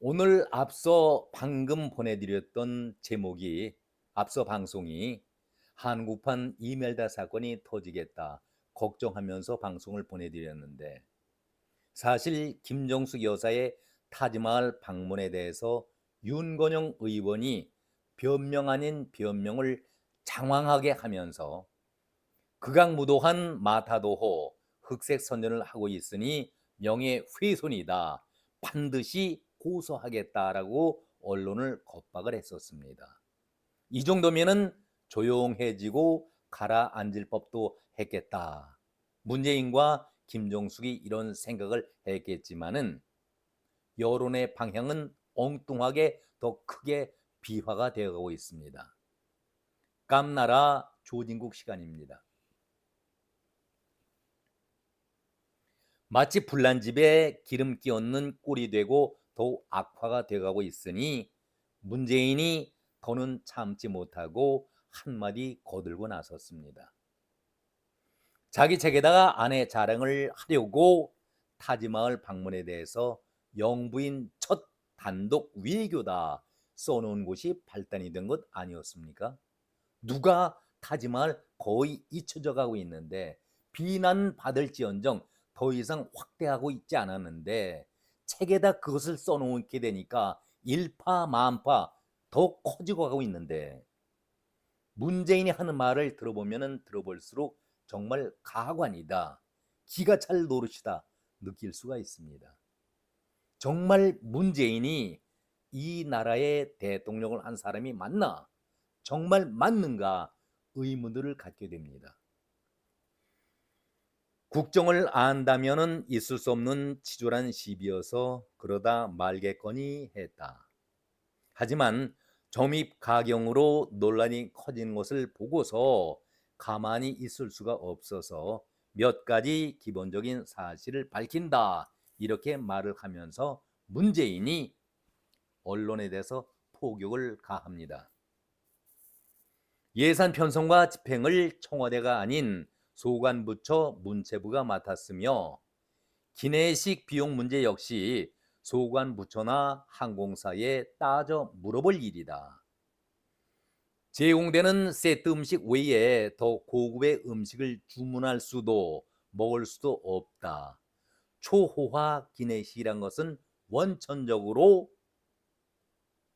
오늘 방금 보내드렸던 제목이 앞서 방송이 한국판 이mel다 사건이 터지겠다 걱정하면서 방송을 보내드렸는데 사실 김정숙 여사의 타지마할 방문에 대해서 윤건영 의원이 변명 아닌 변명을 장황하게 하면서 극악무도한 마타도호 흑색 선전을 하고 있으니 명예훼손이다. 반드시 고소하겠다라고 언론을 겁박을 했었습니다. 이 정도면은 조용해지고 가라앉을 법도 했겠다. 문재인과 김정숙이 이런 생각을 했겠지만은 여론의 방향은 엉뚱하게 더 크게 비화가 되어가고 있습니다. 깜나라 조진국 시간입니다. 마치 불난 집에 기름기 얻는 꼴이 되고 더욱 악화가 되어가고 있으니 문재인이 더는 참지 못하고 한마디 거들고 나섰습니다. 자기 책에다가 아내 자랑을 하려고 타지마을 방문에 대해서 영부인 첫 단독 외교다 써놓은 곳이 발단이 된 것 아니었습니까? 누가 타지마을 거의 잊혀져 가고 있는데 비난받을지언정 더 이상 확대하고 있지 않았는데 책에다 그것을 써놓게 되니까 일파만파 더 커지고 가고 있는데 문재인이 하는 말을 들어보면 들어볼수록 정말 가관이다. 기가 찰 노릇이다. 느낄 수가 있습니다. 정말 문재인이 이 나라의 대통령을 한 사람이 맞나? 정말 맞는가? 의문들을 갖게 됩니다. 국정을 안다면은 있을 수 없는 치졸한 시비여서 그러다 말겠거니 했다. 하지만 점입 가경으로 논란이 커지는 것을 보고서 가만히 있을 수가 없어서 몇 가지 기본적인 사실을 밝힌다. 이렇게 말을 하면서 문재인이 언론에 대해서 포격을 가합니다. 예산 편성과 집행을 청와대가 아닌 소관부처 문체부가 맡았으며 기내식 비용 문제 역시 소관부처나 항공사에 따져 물어볼 일이다. 제공되는 세트 음식 외에 더 고급의 음식을 주문할 수도 먹을 수도 없다. 초호화 기내식이란 것은 원천적으로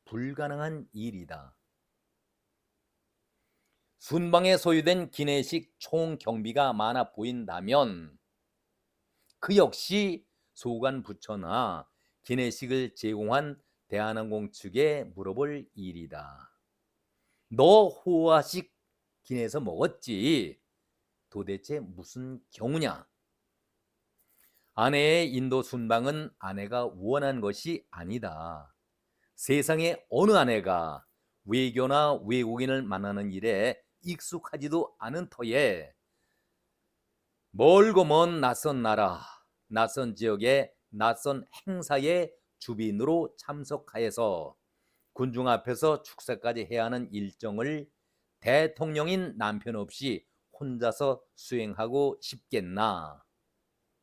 불가능한 일이다. 순방에 소유된 기내식 총 경비가 많아 보인다면 그 역시 소관부처나 기내식을 제공한 대한항공 측에 물어볼 일이다. 너 호화식 기내에서 먹었지? 도대체 무슨 경우냐? 아내의 인도 순방은 아내가 원한 것이 아니다. 세상에 어느 아내가 외교나 외국인을 만나는 일에 익숙하지도 않은 터에 멀고 먼 낯선 나라, 낯선 지역의 낯선 행사에 주빈으로 참석하여서 군중 앞에서 축사까지 해야 하는 일정을 대통령인 남편 없이 혼자서 수행하고 싶겠나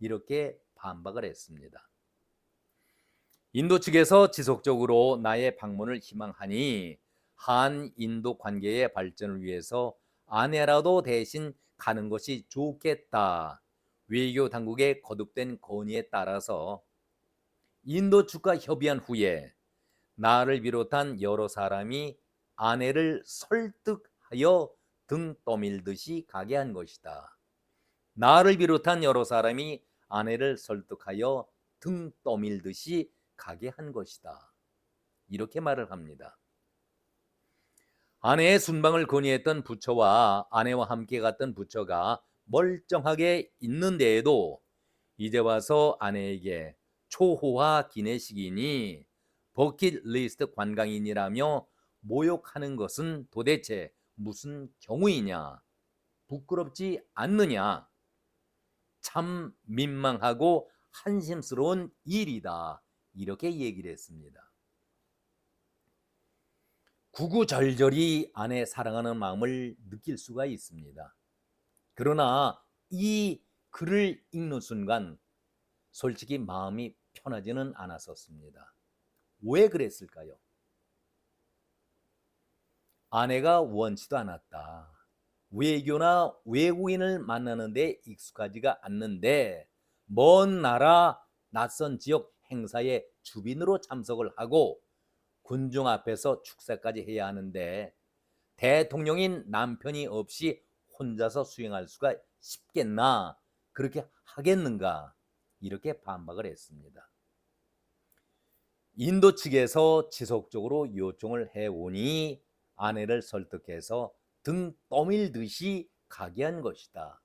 이렇게 반박을 했습니다. 인도 측에서 지속적으로 나의 방문을 희망하니 한인도 관계의 발전을 위해서 아내라도 대신 가는 것이 좋겠다. 외교 당국의 거듭된 건의에 따라서 인도 측과 협의한 후에 나를 비롯한 여러 사람이 아내를 설득하여 등 떠밀듯이 가게 한 것이다. 나를 비롯한 여러 사람이 아내를 설득하여 등 떠밀듯이 가게 한 것이다. 이렇게 말을 합니다. 아내의 순방을 건의했던 부처와 아내와 함께 갔던 부처가 멀쩡하게 있는 데에도 이제 와서 아내에게 초호화 기내식이니 버킷리스트 관광인이라며 모욕하는 것은 도대체 무슨 경우이냐? 부끄럽지 않느냐? 참 민망하고 한심스러운 일이다. 이렇게 얘기를 했습니다. 구구절절히 아내 사랑하는 마음을 느낄 수가 있습니다. 그러나 이 글을 읽는 순간 솔직히 마음이 편하지는 않았었습니다. 왜 그랬을까요? 아내가 원치도 않았다. 외교나 외국인을 만나는 데 익숙하지가 않는데 먼 나라 낯선 지역 행사에 주빈으로 참석을 하고 군중 앞에서 축사까지 해야 하는데 대통령인 남편이 없이 혼자서 수행할 수가 쉽겠나? 그렇게 하겠는가? 이렇게 반박을 했습니다. 인도 측에서 지속적으로 요청을 해오니 아내를 설득해서 등 떠밀듯이 가게 한 것이다.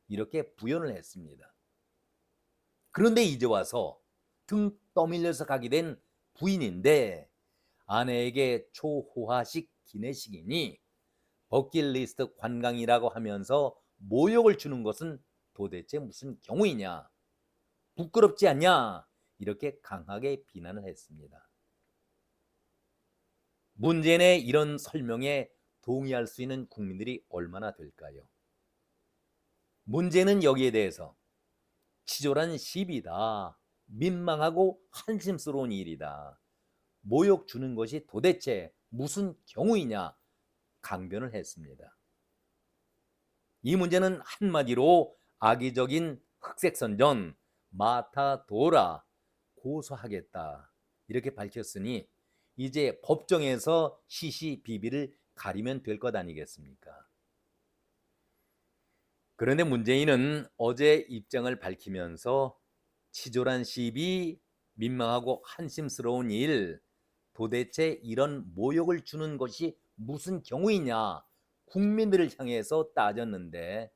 이렇게 부연을 했습니다. 그런데 이제 와서 등 떠밀려서 가게 된 부인인데 아내에게 초호화식 기내식이니 버킷리스트 관광이라고 하면서 모욕을 주는 것은 도대체 무슨 경우이냐? 부끄럽지 않냐? 이렇게 강하게 비난을 했습니다. 문재인의 이런 설명에 동의할 수 있는 국민들이 얼마나 될까요? 문제는 여기에 대해서 치졸한 시비다. 민망하고 한심스러운 일이다. 모욕 주는 것이 도대체 무슨 경우이냐 강변을 했습니다. 이 문제는 한마디로 악의적인 흑색선전 마타도라 고소하겠다 이렇게 밝혔으니 이제 법정에서 시시비비를 가리면 될 것 아니겠습니까? 그런데 문재인은 어제 입장을 밝히면서 치졸한 시비, 민망하고 한심스러운 일, 도대체 이런 모욕을 주는 것이 무슨 경우이냐 국민들을 향해서 따졌는데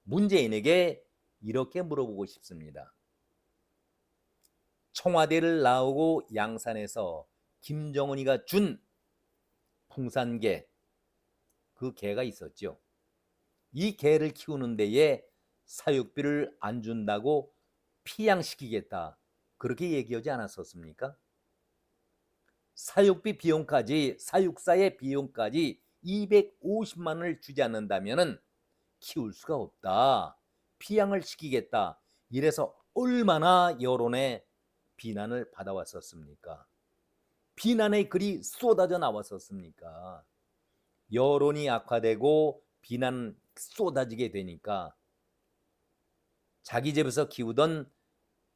문재인에게 이렇게 물어보고 싶습니다. 청와대를 나오고 양산에서 김정은이가 준 풍산개, 그 개가 있었죠. 이 개를 키우는 데에 사육비를 안 준다고 피양시키겠다. 그렇게 얘기하지 않았었습니까? 사육비 비용까지, 사육사의 비용까지 250만 원을 주지 않는다면 키울 수가 없다. 피양을 시키겠다. 이래서 얼마나 여론의 비난을 받아왔었습니까? 비난의 글이 쏟아져 나왔었습니까? 여론이 악화되고 비난 쏟아지게 되니까 자기 집에서 키우던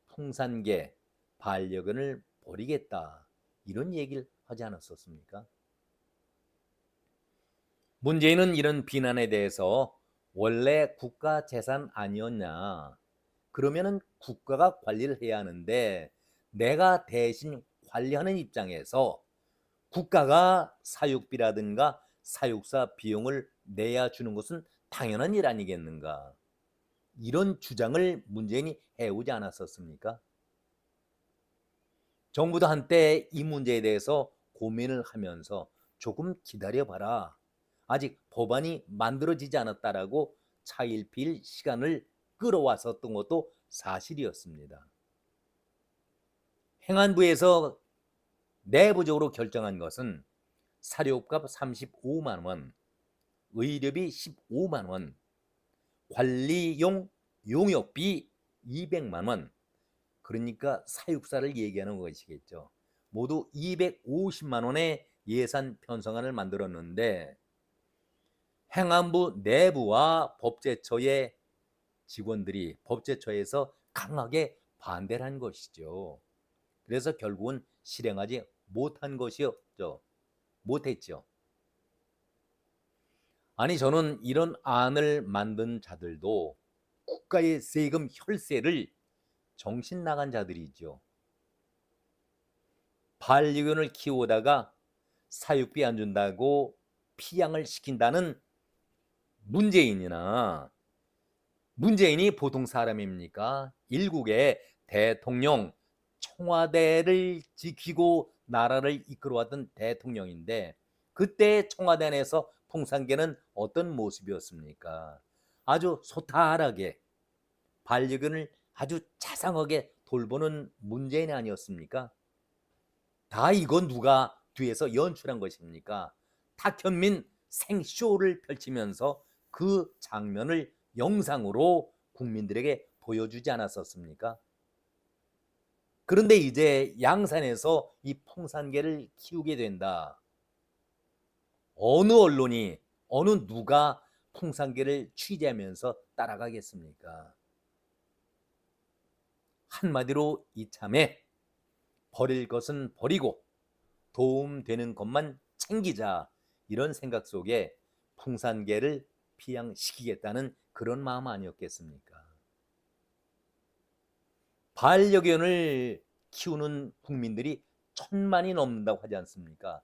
풍산개, 반려견을 버리겠다. 이런 얘기를 하지 않았었습니까? 문재인은 이런 비난에 대해서 원래 국가 재산 아니었냐? 그러면은 국가가 관리를 해야 하는데 내가 대신 관리하는 입장에서 국가가 사육비라든가 사육사 비용을 내야 주는 것은 당연한 일 아니겠는가? 이런 주장을 문재인이 해오지 않았었습니까? 정부도 한때 이 문제에 대해서 고민을 하면서 조금 기다려봐라. 아직 법안이 만들어지지 않았다라고 차일피일 시간을 끌어왔었던 것도 사실이었습니다. 행안부에서 내부적으로 결정한 것은 사료값 35만 원, 의료비 15만 원, 관리용 용역비 200만 원, 그러니까 사육사를 얘기하는 것이겠죠. 모두 250만 원의 예산 편성안을 만들었는데 행안부 내부와 법제처의 직원들이 법제처에서 강하게 반대를 한 것이죠. 그래서 결국은 실행하지 못한 것이었죠. 못했죠. 아니 저는 이런 안을 만든 자들도 국가의 세금 혈세를 정신 나간 자들이죠. 반려견을 키우다가 사육비 안 준다고 피양을 시킨다는 문재인이 보통 사람입니까? 일국의 대통령, 청와대를 지키고 나라를 이끌어왔던 대통령인데 그때 청와대 안에서 풍산개는 어떤 모습이었습니까? 아주 소탈하게 반려견을 아주 자상하게 돌보는 문재인이 아니었습니까? 다 이건 누가 뒤에서 연출한 것입니까? 탁현민 생쇼를 펼치면서 그 장면을 영상으로 국민들에게 보여주지 않았었습니까? 그런데 이제 양산에서 이 풍산개를 키우게 된다. 어느 언론이, 어느 누가 풍산개를 취재하면서 따라가겠습니까? 한마디로 이참에 버릴 것은 버리고 도움되는 것만 챙기자, 이런 생각 속에 풍산개를 피양시키겠다는 그런 마음 아니었겠습니까? 반려견을 키우는 국민들이 1,000만이 넘는다고 하지 않습니까?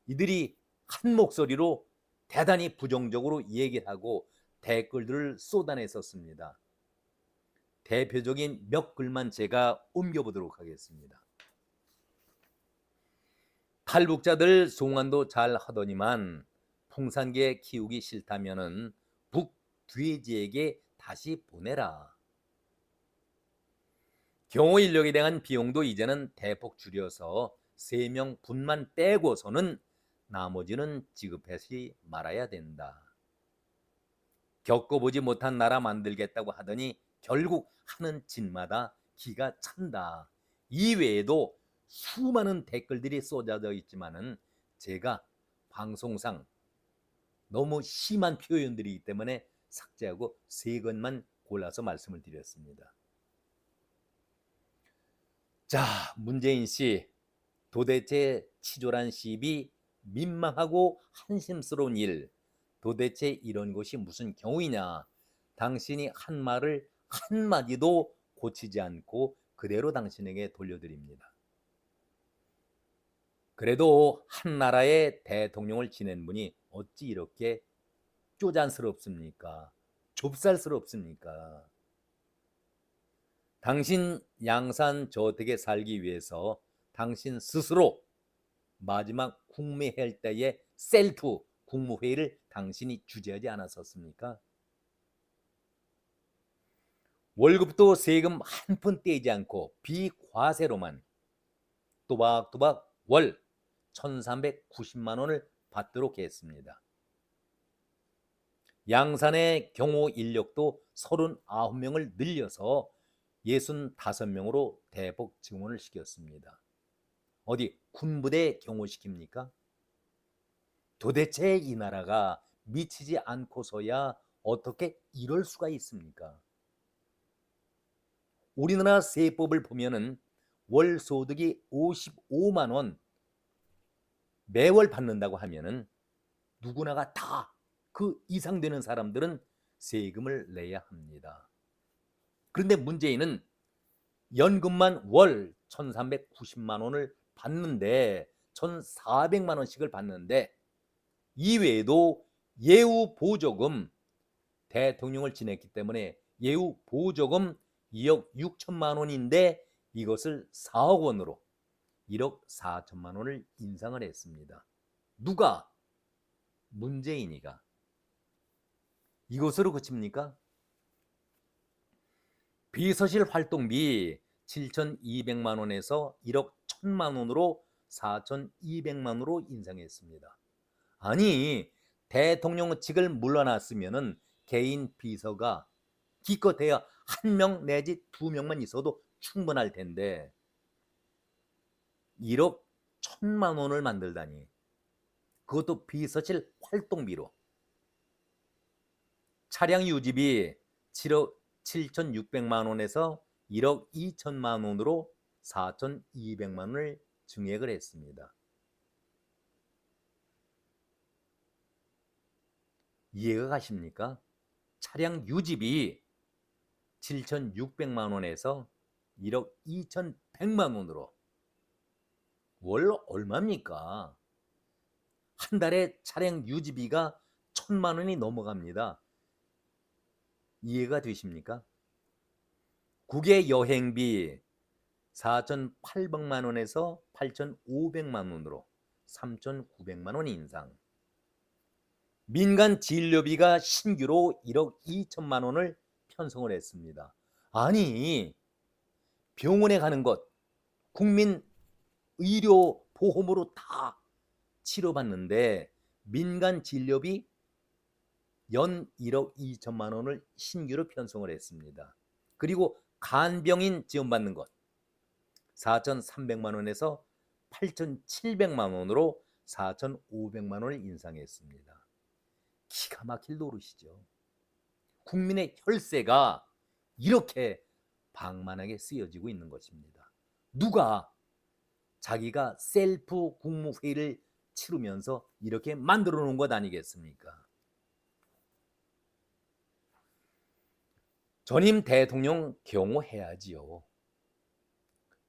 이들이 한 목소리로 대단히 부정적으로 얘기하고 댓글들을 쏟아냈었습니다. 대표적인 몇 글만 제가 옮겨보도록 하겠습니다. 탈북자들 송환도 잘 하더니만 풍산개 키우기 싫다면은 북돼지에게 다시 보내라. 경호 인력에 대한 비용도 이제는 대폭 줄여서 3명 분만 빼고서는 나머지는 지급하지 말아야 된다. 겪어보지 못한 나라 만들겠다고 하더니 결국 하는 짓마다 기가 찬다. 이외에도 수많은 댓글들이 쏟아져 있지만은 제가 방송상 너무 심한 표현들이기 때문에 삭제하고 3것만 골라서 말씀을 드렸습니다. 자, 문재인 씨, 도대체 치졸한 시비, 민망하고 한심스러운 일, 도대체 이런 것이 무슨 경우이냐? 당신이 한 말을 한마디도 고치지 않고 그대로 당신에게 돌려드립니다. 그래도 한 나라의 대통령을 지낸 분이 어찌 이렇게 쪼잔스럽습니까? 좁쌀스럽습니까? 당신 양산 저택에 살기 위해서 당신 스스로 마지막 국무회의 때의 셀프 국무회의를 당신이 주재하지 않았었습니까? 월급도 세금 한 푼 떼지 않고 비과세로만 또박또박 월 1,390만 원을 받도록 했습니다. 양산의 경호 인력도 39명을 늘려서 65명으로 대폭 증원을 시켰습니다. 어디 군부대 경호시킵니까? 도대체 이 나라가 미치지 않고서야 어떻게 이럴 수가 있습니까? 우리나라 세법을 보면은 월 소득이 55만 원 매월 받는다고 하면은 누구나가 다 그 이상 되는 사람들은 세금을 내야 합니다. 그런데 문재인은 연금만 월 1,390만 원을 받는데 1,400만 원씩을 받는데 이외에도 예우 보조금, 대통령을 지냈기 때문에 예우 보조금 2억 6천만 원인데 이것을 4억 원으로 1억 4천만 원을 인상을 했습니다. 누가? 문재인이가. 이것으로 그칩니까? 비서실 활동비 7,200만 원에서 1억 1,000만 원으로 4,200만 원으로 인상했습니다. 아니, 대통령직을 물러났으면은 개인 비서가 기껏해야 1명 내지 2명만 있어도 충분할 텐데 1억 1,000만 원을 만들다니, 그것도 비서실 활동비로. 차량 유지비 7억 7,600만 원에서 1억 2천만 원으로 4,200만 원을 증액을 했습니다. 이해가 가십니까? 차량 유지비 7,600만 원에서 1억 2,100만 원으로 월 얼마입니까? 한 달에 차량 유지비가 1,000만 원이 넘어갑니다. 이해가 되십니까? 국외 여행비 4,800만 원에서 8,500만 원으로 3,900만 원 인상. 민간 진료비가 신규로 1억 2천만 원을 편성을 했습니다. 아니, 병원에 가는 것 국민 의료 보험으로 다 치료받는데 민간 진료비 연 1억 2천만 원을 신규로 편성을 했습니다. 그리고 간병인 지원받는 것 4,300만 원에서 8,700만 원으로 4,500만 원을 인상했습니다. 기가 막힐 노릇이죠. 국민의 혈세가 이렇게 방만하게 쓰여지고 있는 것입니다. 누가 자기가 셀프 국무회의를 치르면서 이렇게 만들어 놓은 것 아니겠습니까? 전임 대통령 경호해야지요.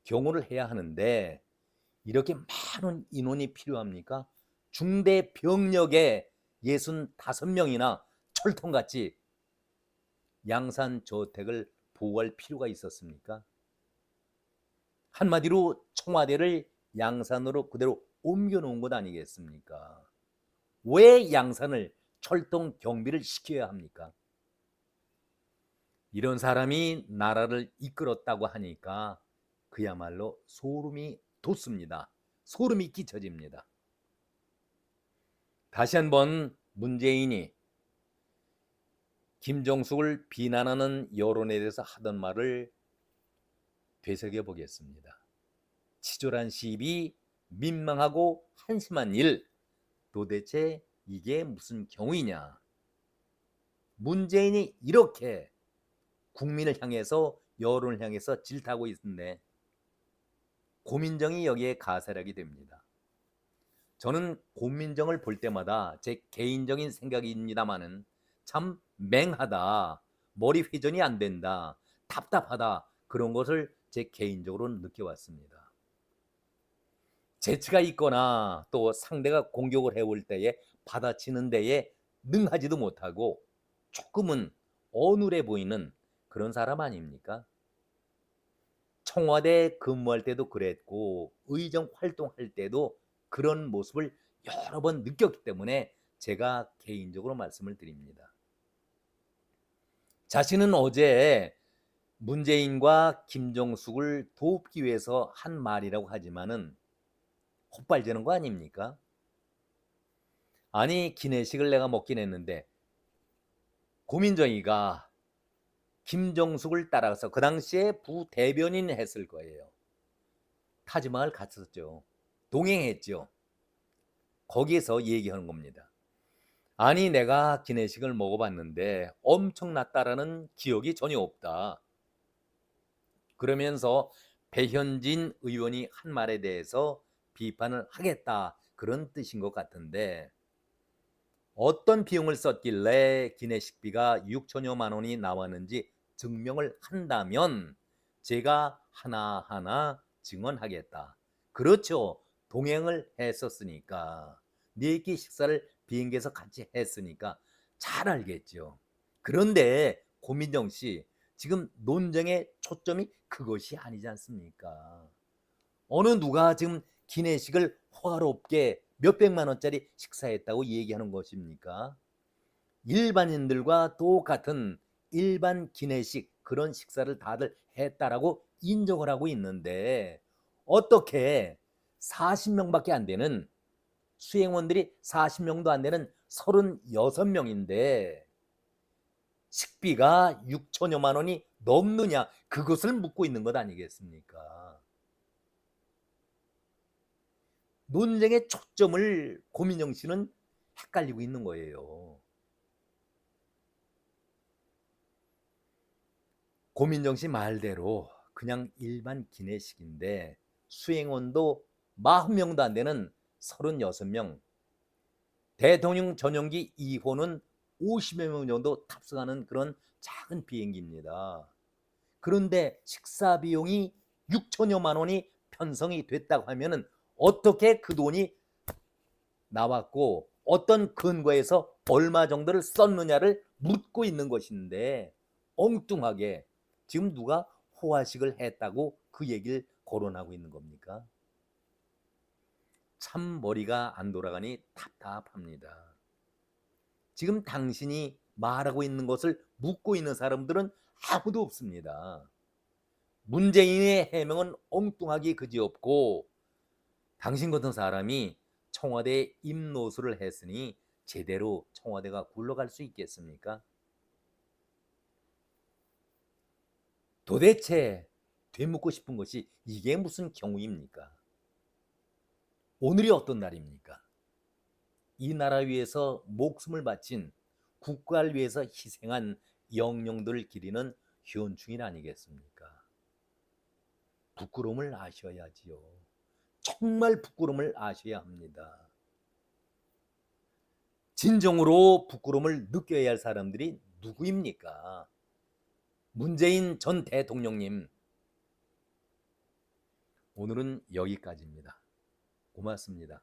경호를 해야 하는데 이렇게 많은 인원이 필요합니까? 중대 병력에 65명이나 철통같이 양산 저택을 보호할 필요가 있었습니까? 한마디로 청와대를 양산으로 그대로 옮겨놓은 것 아니겠습니까? 왜 양산을 철통 경비를 시켜야 합니까? 이런 사람이 나라를 이끌었다고 하니까 그야말로 소름이 돋습니다. 소름이 끼쳐집니다. 다시 한번 문재인이 김정숙을 비난하는 여론에 대해서 하던 말을 되새겨 보겠습니다. 치졸한 시비, 민망하고 한심한 일, 도대체 이게 무슨 경우이냐? 문재인이 이렇게 국민을 향해서 여론을 향해서 질타하고 있는데 고민정이 여기에 가세락이 됩니다. 저는 고민정을 볼 때마다 제 개인적인 생각입니다마는 참 맹하다, 머리 회전이 안 된다, 답답하다 그런 것을 제 개인적으로 느껴왔습니다. 재치가 있거나 또 상대가 공격을 해올 때에 받아치는 데에 능하지도 못하고 조금은 어눌해 보이는 그런 사람 아닙니까? 청와대 근무할 때도 그랬고 의정 활동할 때도 그런 모습을 여러 번 느꼈기 때문에 제가 개인적으로 말씀을 드립니다. 자신은 어제 문재인과 김정숙을 돕기 위해서 한 말이라고 하지만은 헛발지는 거 아닙니까? 아니 기내식을 내가 먹긴 했는데 고민정이가 김정숙을 따라서 그 당시에 부대변인 했을 거예요. 타지마을 갔었죠. 동행했죠. 거기에서 얘기하는 겁니다. 아니 내가 기내식을 먹어봤는데 엄청났다라는 기억이 전혀 없다. 그러면서 배현진 의원이 한 말에 대해서 비판을 하겠다 그런 뜻인 것 같은데 어떤 비용을 썼길래 기내식비가 6천여만 원이 나왔는지 증명을 한다면 제가 하나하나 증언하겠다. 그렇죠. 동행을 했었으니까. 4끼 식사를 비행기에서 같이 했으니까 잘 알겠죠. 그런데 고민정 씨, 지금 논쟁의 초점이 그것이 아니지 않습니까? 어느 누가 지금 기내식을 호화롭게 몇백만 원짜리 식사했다고 얘기하는 것입니까? 일반인들과 똑같은 일반 기내식 그런 식사를 다들 했다라고 인정을 하고 있는데 어떻게 40명밖에 안 되는 수행원들이 40명도 안 되는 36명인데 식비가 6천여만 원이 넘느냐 그것을 묻고 있는 것 아니겠습니까? 논쟁의 초점을 고민정 씨는 헷갈리고 있는 거예요. 고민정 씨 말대로 그냥 일반 기내식인데 수행원도 40명도 안 되는 36명, 대통령 전용기 2호는 50여 명 정도 탑승하는 그런 작은 비행기입니다. 그런데 식사 비용이 6천여만 원이 편성이 됐다고 하면은 어떻게 그 돈이 나왔고 어떤 근거에서 얼마 정도를 썼느냐를 묻고 있는 것인데 엉뚱하게 지금 누가 호화식을 했다고 그 얘기를 거론하고 있는 겁니까? 참 머리가 안 돌아가니 답답합니다. 지금 당신이 말하고 있는 것을 묻고 있는 사람들은 아무도 없습니다. 문재인의 해명은 엉뚱하기 그지없고 당신 같은 사람이 청와대에 임노수를 했으니 제대로 청와대가 굴러갈 수 있겠습니까? 도대체 되묻고 싶은 것이 이게 무슨 경우입니까? 오늘이 어떤 날입니까? 이 나라 위해서 목숨을 바친, 국가를 위해서 희생한 영령들을 기리는 현충일 아니겠습니까? 부끄러움을 아셔야지요. 정말 부끄러움을 아셔야 합니다. 진정으로 부끄러움을 느껴야 할 사람들이 누구입니까? 문재인 전 대통령님, 오늘은 여기까지입니다. 고맙습니다.